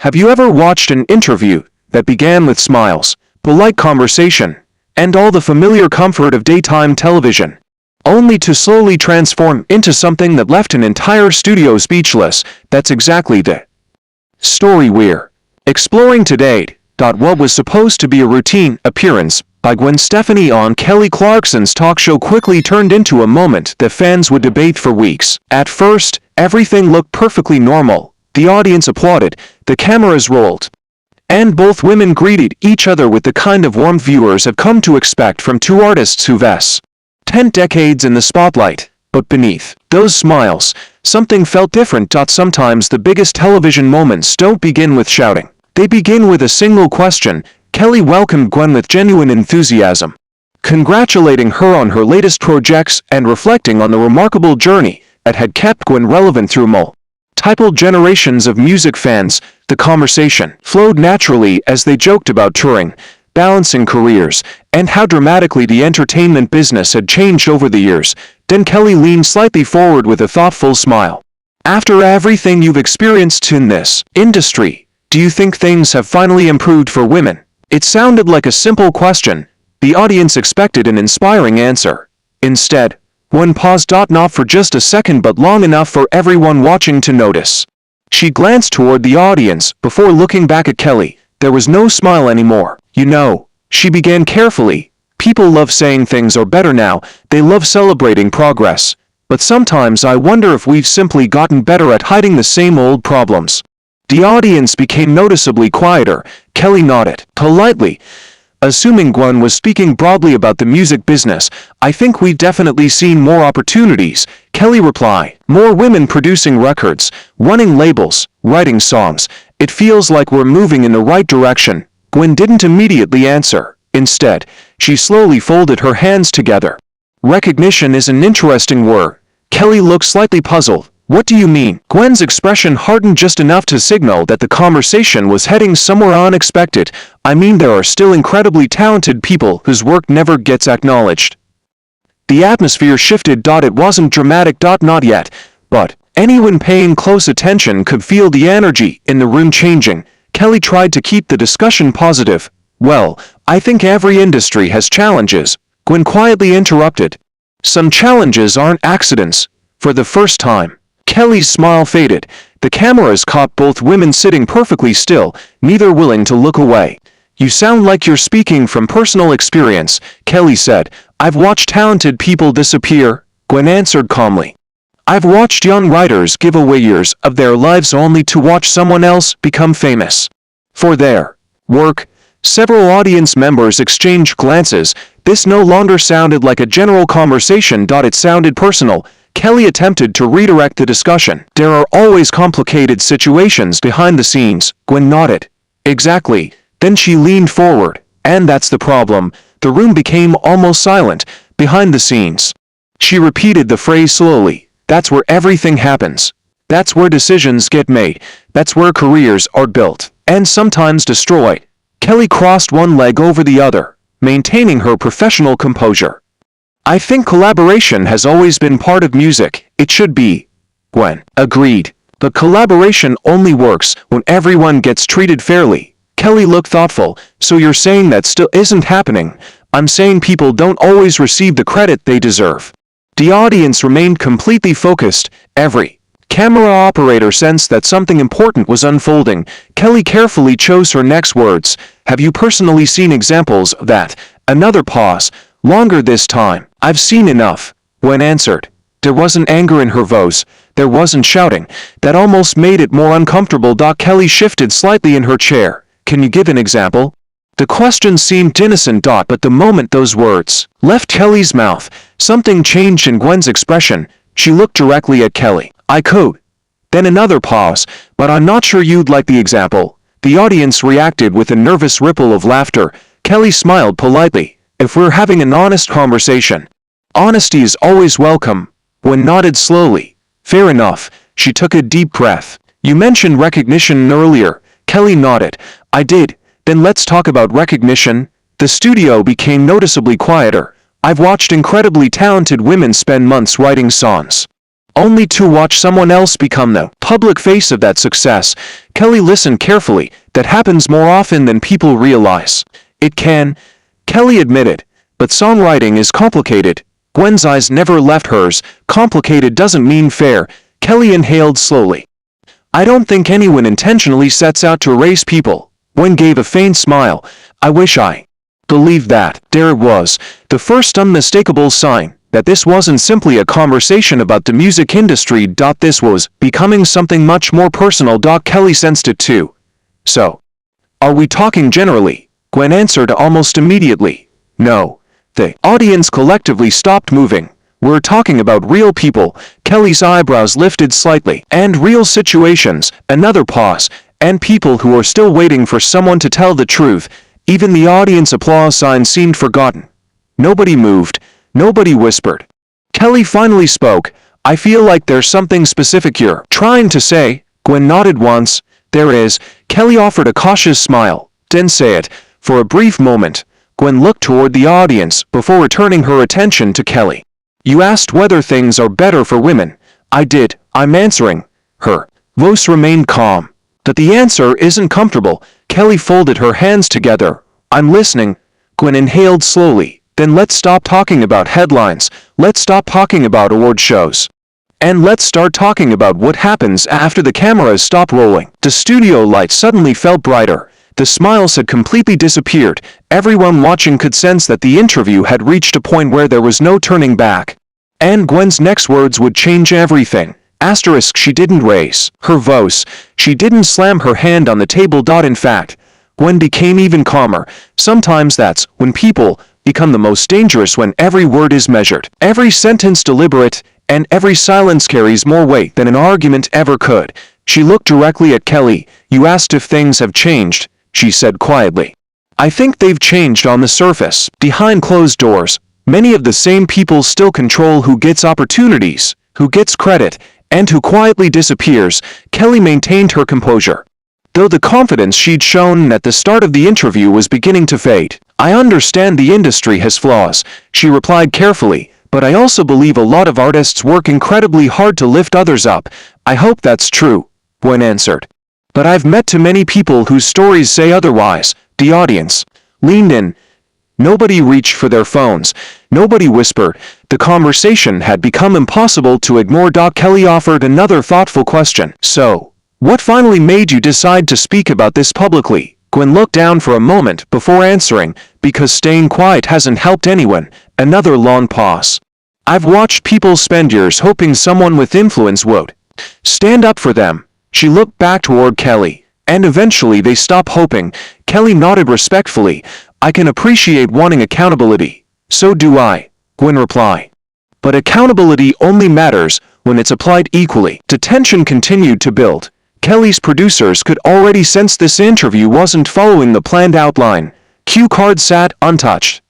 Have you ever watched an interview that began with smiles, polite conversation, and all the familiar comfort of daytime television, only to slowly transform into something that left an entire studio speechless? That's exactly the story we're exploring today. What was supposed to be a routine appearance by Gwen Stefani on Kelly Clarkson's talk show quickly turned into a moment that fans would debate for weeks. At first, everything looked perfectly normal. The audience applauded, the cameras rolled, and both women greeted each other with the kind of warmth viewers have come to expect from two artists who've spent decades in the spotlight. But beneath those smiles, something felt different. Sometimes the biggest television moments don't begin with shouting. They begin with a single question. Kelly welcomed Gwen with genuine enthusiasm, congratulating her on her latest projects and reflecting on the remarkable journey that had kept Gwen relevant through multiple generations of music fans. The conversation flowed naturally as they joked about touring, balancing careers, and how dramatically the entertainment business had changed over the years. Then Kelly leaned slightly forward with a thoughtful smile. After everything you've experienced in this industry, do you think things have finally improved for women? It sounded like a simple question. The audience expected an inspiring answer. Instead, Gwen paused, not for just a second but long enough for everyone watching to notice. She glanced toward the audience before looking back at Kelly. There was no smile anymore. You know, she began carefully, people love saying things are better now. They love celebrating progress. But sometimes I wonder if we've simply gotten better at hiding the same old problems. The audience became noticeably quieter. Kelly nodded politely, assuming Gwen was speaking broadly about the music business. I think we've definitely seen more opportunities, Kelly replied. More women producing records, running labels, writing songs. It feels like we're moving in the right direction. Gwen didn't immediately answer. Instead, she slowly folded her hands together. Recognition is an interesting word. Kelly looked slightly puzzled. What do you mean? Gwen's expression hardened just enough to signal that the conversation was heading somewhere unexpected. I mean, there are still incredibly talented people whose work never gets acknowledged. The atmosphere shifted. It wasn't dramatic. Not yet, but anyone paying close attention could feel the energy in the room changing. Kelly tried to keep the discussion positive. Well, I think every industry has challenges, Gwen quietly interrupted. Some challenges aren't accidents. For the first time, Kelly's smile faded. The cameras caught both women sitting perfectly still, neither willing to look away. You sound like you're speaking from personal experience, Kelly said. I've watched talented people disappear, Gwen answered calmly. I've watched young writers give away years of their lives only to watch someone else become famous for their work. Several audience members exchanged glances. This no longer sounded like a general conversation. It sounded personal. Kelly attempted to redirect the discussion. There are always complicated situations behind the scenes, Gwen nodded. Exactly. Then she leaned forward. And that's the problem. The room became almost silent. Behind the scenes. She repeated the phrase slowly. That's where everything happens. That's where decisions get made. That's where careers are built, and sometimes destroyed. Kelly crossed one leg over the other, maintaining her professional composure. I think collaboration has always been part of music. It should be, Gwen agreed. But collaboration only works when everyone gets treated fairly. Kelly looked thoughtful. So you're saying that still isn't happening? I'm saying people don't always receive the credit they deserve. The audience remained completely focused. Every camera operator sensed that something important was unfolding. Kelly carefully chose her next words. Have you personally seen examples of that? Another pause. Longer this time. I've seen enough, Gwen answered. There wasn't anger in her voice. There wasn't shouting. That almost made it more uncomfortable. Kelly shifted slightly in her chair. Can you give an example? The question seemed innocent. But the moment those words left Kelly's mouth, something changed in Gwen's expression. She looked directly at Kelly. I could. Then another pause. But I'm not sure you'd like the example. The audience reacted with a nervous ripple of laughter. Kelly smiled politely. If we're having an honest conversation, honesty is always welcome. Gwen nodded slowly. Fair enough. She took a deep breath. You mentioned recognition earlier. Kelly nodded. I did. Then let's talk about recognition. The studio became noticeably quieter. I've watched incredibly talented women spend months writing songs, only to watch someone else become the public face of that success. Kelly listened carefully. That happens more often than people realize. It can, Kelly admitted, but songwriting is complicated. Gwen's eyes never left hers. Complicated doesn't mean fair. Kelly inhaled slowly. I don't think anyone intentionally sets out to erase people. Gwen gave a faint smile. I wish I believed that. There it was, the first unmistakable sign that this wasn't simply a conversation about the music industry. This was becoming something much more personal. Kelly sensed it too. So, are we talking generally? Gwen answered almost immediately. No. The audience collectively stopped moving. We're talking about real people. Kelly's eyebrows lifted slightly. And real situations. Another pause. And people who are still waiting for someone to tell the truth. Even the audience applause sign seemed forgotten. Nobody moved. Nobody whispered. Kelly finally spoke. I feel like there's something specific you're trying to say. Gwen nodded once. There is. Kelly offered a cautious smile. Didn't say it. For a brief moment, Gwen looked toward the audience before returning her attention to Kelly. You asked whether things are better for women. I did. I'm answering. Her voice remained calm. But the answer isn't comfortable. Kelly folded her hands together. I'm listening. Gwen inhaled slowly. Then let's stop talking about headlines. Let's stop talking about award shows. And let's start talking about what happens after the cameras stop rolling. The studio lights suddenly felt brighter. The smiles had completely disappeared. Everyone watching could sense that the interview had reached a point where there was no turning back. And Gwen's next words would change everything. Asterisk, she didn't raise her voice. She didn't slam her hand on the table. In fact, Gwen became even calmer. Sometimes that's when people become the most dangerous, when every word is measured, every sentence deliberate, and every silence carries more weight than an argument ever could. She looked directly at Kelly. You asked if things have changed, she said quietly. I think they've changed on the surface. Behind closed doors, many of the same people still control who gets opportunities, who gets credit, and who quietly disappears. Kelly maintained her composure, though the confidence she'd shown at the start of the interview was beginning to fade. I understand the industry has flaws, she replied carefully, but I also believe a lot of artists work incredibly hard to lift others up. I hope that's true, Gwen answered. But I've met too many people whose stories say otherwise. The audience leaned in. Nobody reached for their phones. Nobody whispered. The conversation had become impossible to ignore. Kelly offered another thoughtful question. So, what finally made you decide to speak about this publicly? Gwen looked down for a moment before answering. Because staying quiet hasn't helped anyone. Another long pause. I've watched people spend years hoping someone with influence would stand up for them. She looked back toward Kelly. And eventually they stopped hoping. Kelly nodded respectfully. I can appreciate wanting accountability. So do I, Gwen replied. But accountability only matters when it's applied equally. The tension continued to build. Kelly's producers could already sense this interview wasn't following the planned outline. Cue cards sat untouched.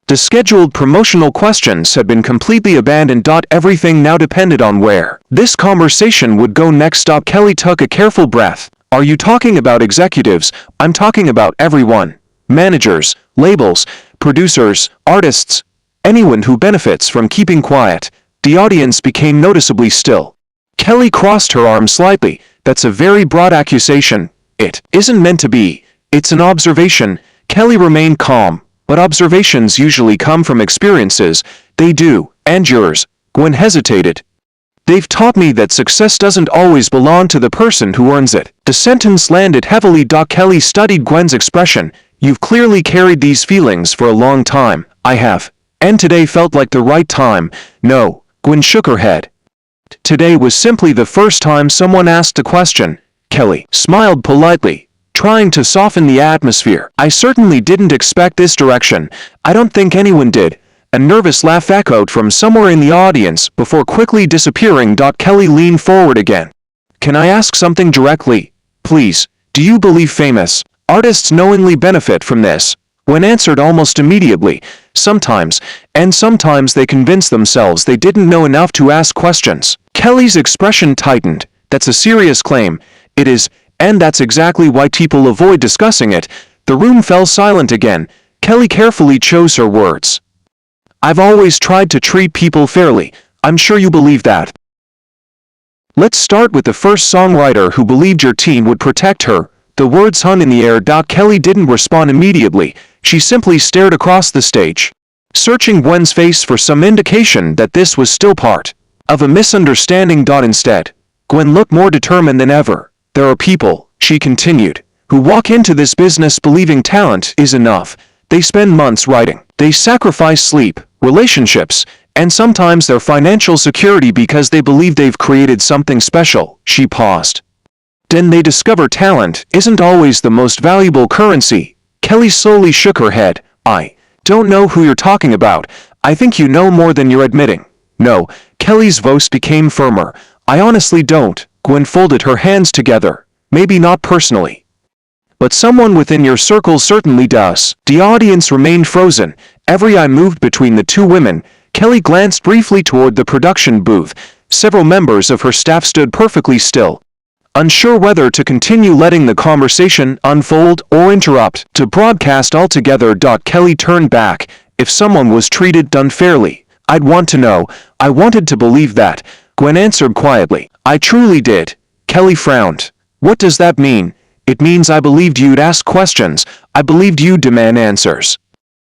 The scheduled promotional questions had been completely abandoned. Everything now depended on where this conversation would go next. Kelly took a careful breath. Are you talking about executives? I'm talking about everyone. Managers, labels, producers, artists, anyone who benefits from keeping quiet. The audience became noticeably still. Kelly crossed her arms slightly. That's a very broad accusation. It isn't meant to be. It's an observation. Kelly remained calm. But observations usually come from experiences. They do. And yours. Gwen hesitated. They've taught me that success doesn't always belong to the person who earns it. The sentence landed heavily. Kelly studied Gwen's expression. You've clearly carried these feelings for a long time. I have. And today felt like the right time. No. Gwen shook her head. Today was simply the first time someone asked a question. Kelly smiled politely, trying to soften the atmosphere. I certainly didn't expect this direction. I don't think anyone did. A nervous laugh echoed from somewhere in the audience before quickly disappearing. Kelly leaned forward again. Can I ask something directly? Please, do you believe famous artists knowingly benefit from this? Gwen answered almost immediately. Sometimes, and sometimes they convince themselves they didn't know enough to ask questions. Kelly's expression tightened. That's a serious claim. It is, and that's exactly why people avoid discussing it. The room fell silent again. Kelly carefully chose her words. I've always tried to treat people fairly. I'm sure you believe that. Let's start with the first songwriter who believed your team would protect her. The words hung in the air. Kelly didn't respond immediately. She simply stared across the stage, searching Gwen's face for some indication that this was still part of a misunderstanding. Instead, Gwen looked more determined than ever. There are people, she continued, who walk into this business believing talent is enough. They spend months writing. They sacrifice sleep, relationships, and sometimes their financial security because they believe they've created something special. She paused. Then they discover talent isn't always the most valuable currency. Kelly slowly shook her head. I don't know who you're talking about. I think you know more than you're admitting. No, Kelly's voice became firmer. I honestly don't. Gwen folded her hands together. Maybe not personally, but someone within your circle certainly does. The audience remained frozen. Every eye moved between the two women. Kelly glanced briefly toward the production booth. Several members of her staff stood perfectly still, unsure whether to continue letting the conversation unfold or interrupt to broadcast altogether. Kelly turned back. If someone was treated unfairly, I'd want to know. I wanted to believe that, Gwen answered quietly. I truly did. Kelly frowned. What does that mean? It means I believed you'd ask questions. I believed you'd demand answers.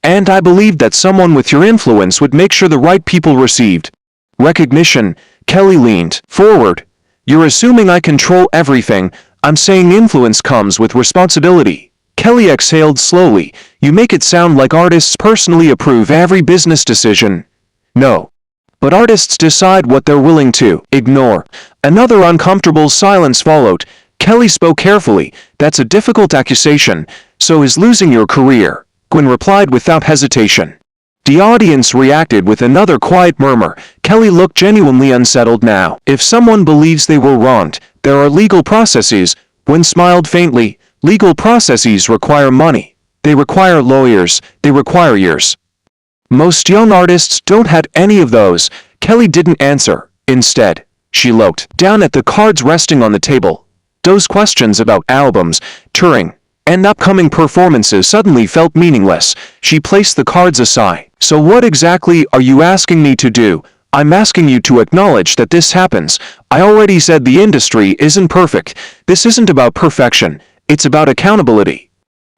And I believed that someone with your influence would make sure the right people received recognition. Kelly leaned forward. You're assuming I control everything. I'm saying influence comes with responsibility. Kelly exhaled slowly. You make it sound like artists personally approve every business decision. No. But artists decide what they're willing to ignore. Another uncomfortable silence followed. Kelly spoke carefully. That's a difficult accusation. So is losing your career. Gwen replied without hesitation. The audience reacted with another quiet murmur. Kelly looked genuinely unsettled now. If someone believes they were wronged, there are legal processes. Gwen smiled faintly. Legal processes require money. They require lawyers. They require years. Most young artists don't have any of those. Kelly didn't answer. Instead, she looked down at the cards resting on the table. Those questions about albums, touring, and upcoming performances suddenly felt meaningless. She placed the cards aside. So what exactly are you asking me to do? I'm asking you to acknowledge that this happens. I already said the industry isn't perfect. This isn't about perfection. It's about accountability.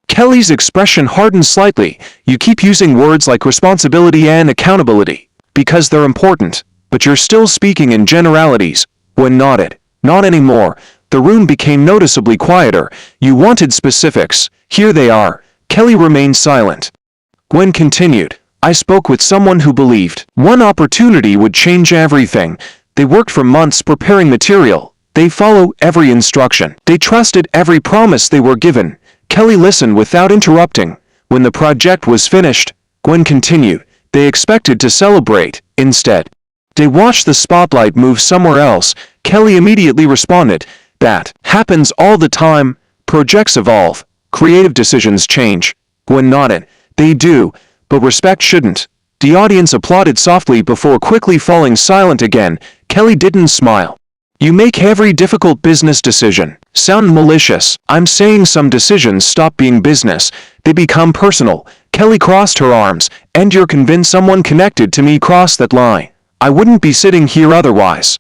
Kelly's expression hardened slightly. You keep using words like responsibility and accountability because they're important, but you're still speaking in generalities. Gwen nodded. Not anymore. The room became noticeably quieter. You wanted specifics. Here they are. Kelly remained silent. Gwen continued. I spoke with someone who believed one opportunity would change everything. They worked for months preparing material. They followed every instruction. They trusted every promise they were given. Kelly listened without interrupting. When the project was finished, Gwen continued. They expected to celebrate. Instead, they watched the spotlight move somewhere else. Kelly immediately responded. That happens all the time. Projects evolve. Creative decisions change. Gwen nodded. They do, but respect shouldn't. The audience applauded softly before quickly falling silent again. Kelly didn't smile. You make every difficult business decision sound malicious. I'm saying some decisions stop being business. They become personal. Kelly crossed her arms. And you're convinced someone connected to me crossed that line. I wouldn't be sitting here otherwise.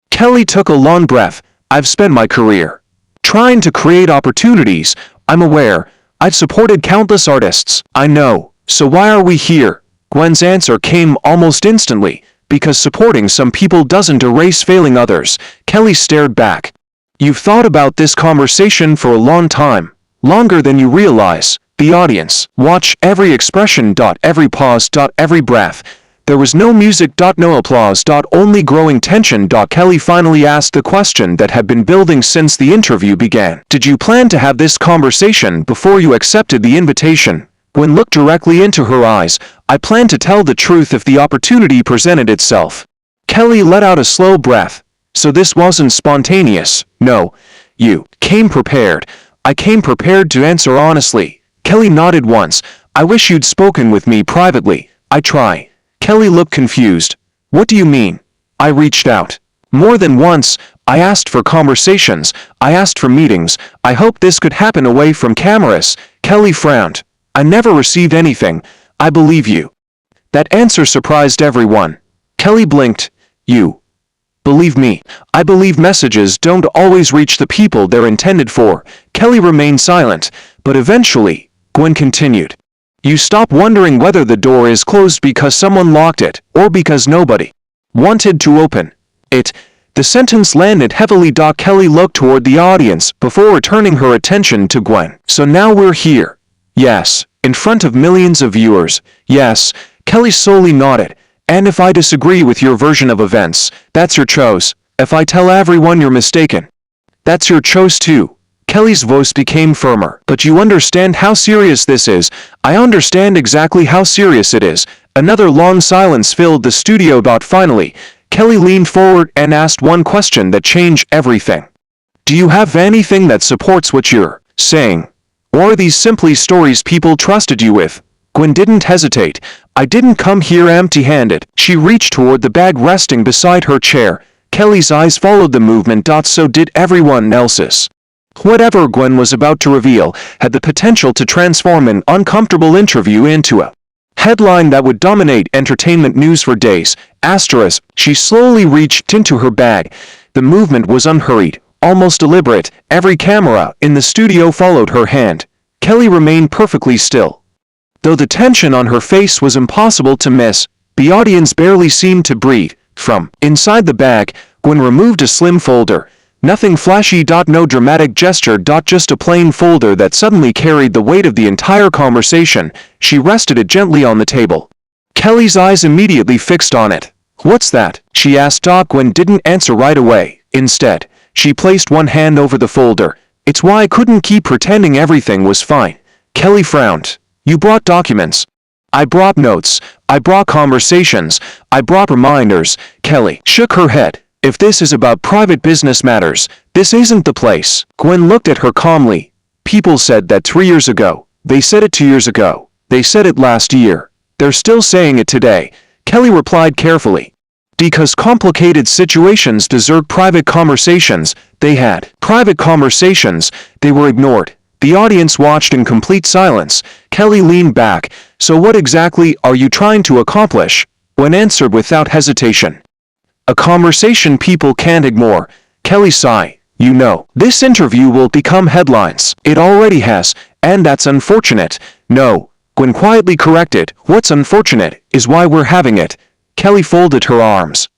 Kelly took a long breath. I've spent my career trying to create opportunities. I'm aware. I've supported countless artists. I know. So why are we here? Gwen's answer came almost instantly. Because supporting some people doesn't erase failing others. Kelly stared back. You've thought about this conversation for a long time. Longer than you realize. The audience. Watch every expression. Every pause. Every breath. There was no music. No applause. Only growing tension. Kelly finally asked the question that had been building since the interview began. Did you plan to have this conversation before you accepted the invitation? Gwen looked directly into her eyes. I planned to tell the truth if the opportunity presented itself. Kelly let out a slow breath. So this wasn't spontaneous. No. You came prepared. I came prepared to answer honestly. Kelly nodded once. I wish you'd spoken with me privately. I try. Kelly looked confused. What do you mean? I reached out. More than once. I asked for conversations. I asked for meetings. I hoped this could happen away from cameras. Kelly frowned. I never received anything. I believe you. That answer surprised everyone. Kelly blinked. You Believe me, I believe messages don't always reach the people they're intended for. Kelly remained silent, but eventually, Gwen continued. You stop wondering whether the door is closed because someone locked it, or because nobody wanted to open it. The sentence landed heavily. Kelly looked toward the audience before returning her attention to Gwen. So now we're here. Yes. In front of millions of viewers. Yes. Kelly slowly nodded. And if I disagree with your version of events, that's your choice. If I tell everyone you're mistaken, that's your choice too. Kelly's voice became firmer. But you understand how serious this is. I understand exactly how serious it is. Another long silence filled the studio. Finally, Kelly leaned forward and asked one question that changed everything. Do you have anything that supports what you're saying? Or are these simply stories people trusted you with? Gwen didn't hesitate. I didn't come here empty-handed. She reached toward the bag resting beside her chair. Kelly's eyes followed the movement. So did everyone else's. Whatever Gwen was about to reveal had the potential to transform an uncomfortable interview into a headline that would dominate entertainment news for days. Asterisk. She slowly reached into her bag. The movement was unhurried, almost deliberate. Every camera in the studio followed her hand. Kelly remained perfectly still. Though the tension on her face was impossible to miss, the audience barely seemed to breathe. From inside the bag, Gwen removed a slim folder. Nothing flashy. No dramatic gesture. Just a plain folder that suddenly carried the weight of the entire conversation. She rested it gently on the table. Kelly's eyes immediately fixed on it. What's that? She asked. Gwen didn't answer right away. Instead, she placed one hand over the folder. It's why I couldn't keep pretending everything was fine. Kelly frowned. You brought documents. I brought notes. I brought conversations. I brought reminders. Kelly shook her head. If this is about private business matters, this isn't the place. Gwen looked at her calmly. People said that 3 years ago. They said it 2 years ago. They said it last year. They're still saying it today. Kelly replied carefully. Because complicated situations deserve private conversations. They had private conversations. They were ignored. The audience watched in complete silence. Kelly leaned back. So what exactly are you trying to accomplish? Gwen answered without hesitation. A conversation people can't ignore. Kelly sighed. You know, this interview will become headlines. It already has, and that's unfortunate. No, Gwen quietly corrected. What's unfortunate is why we're having it. Kelly folded her arms.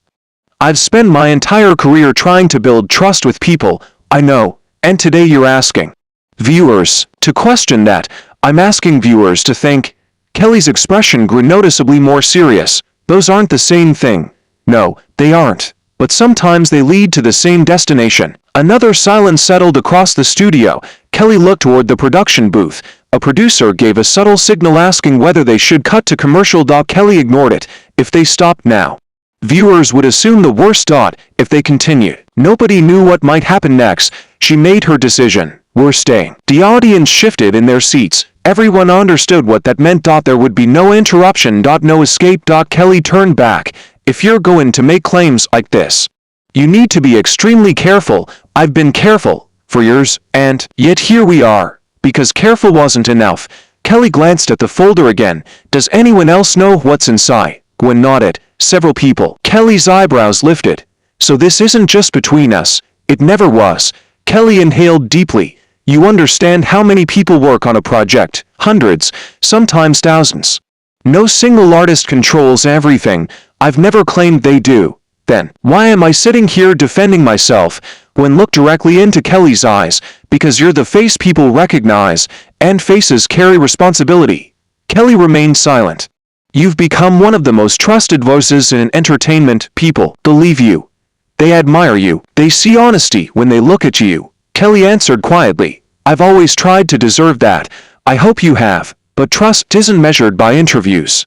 I've spent my entire career trying to build trust with people. I know, and today you're asking viewers to question that. I'm asking viewers to think. Kelly's expression grew noticeably more serious. Those aren't the same thing. No, they aren't. But sometimes they lead to the same destination. Another silence settled across the studio. Kelly looked toward the production booth. A producer gave a subtle signal asking whether they should cut to commercial. Kelly ignored it. If they stopped now, viewers would assume the worst. If they continued, nobody knew what might happen next. She made her decision. We're staying. The audience shifted in their seats. Everyone understood what that meant. There would be no interruption. No escape. Kelly turned back. If you're going to make claims like this, you need to be extremely careful. I've been careful for years, and yet here we are. Because careful wasn't enough. Kelly glanced at the folder again. Does anyone else know what's inside? Gwen nodded. Several people. Kelly's eyebrows lifted. So this isn't just between us. It never was. Kelly inhaled deeply. You understand how many people work on a project? Hundreds, sometimes thousands. No single artist controls everything. I've never claimed they do. Then, why am I sitting here defending myself? Gwen looked directly into Kelly's eyes. Because you're the face people recognize, and faces carry responsibility. Kelly remained silent. You've become one of the most trusted voices in entertainment. People believe you. They admire you. They see honesty when they look at you. Kelly answered quietly. I've always tried to deserve that. I hope you have. But trust isn't measured by interviews.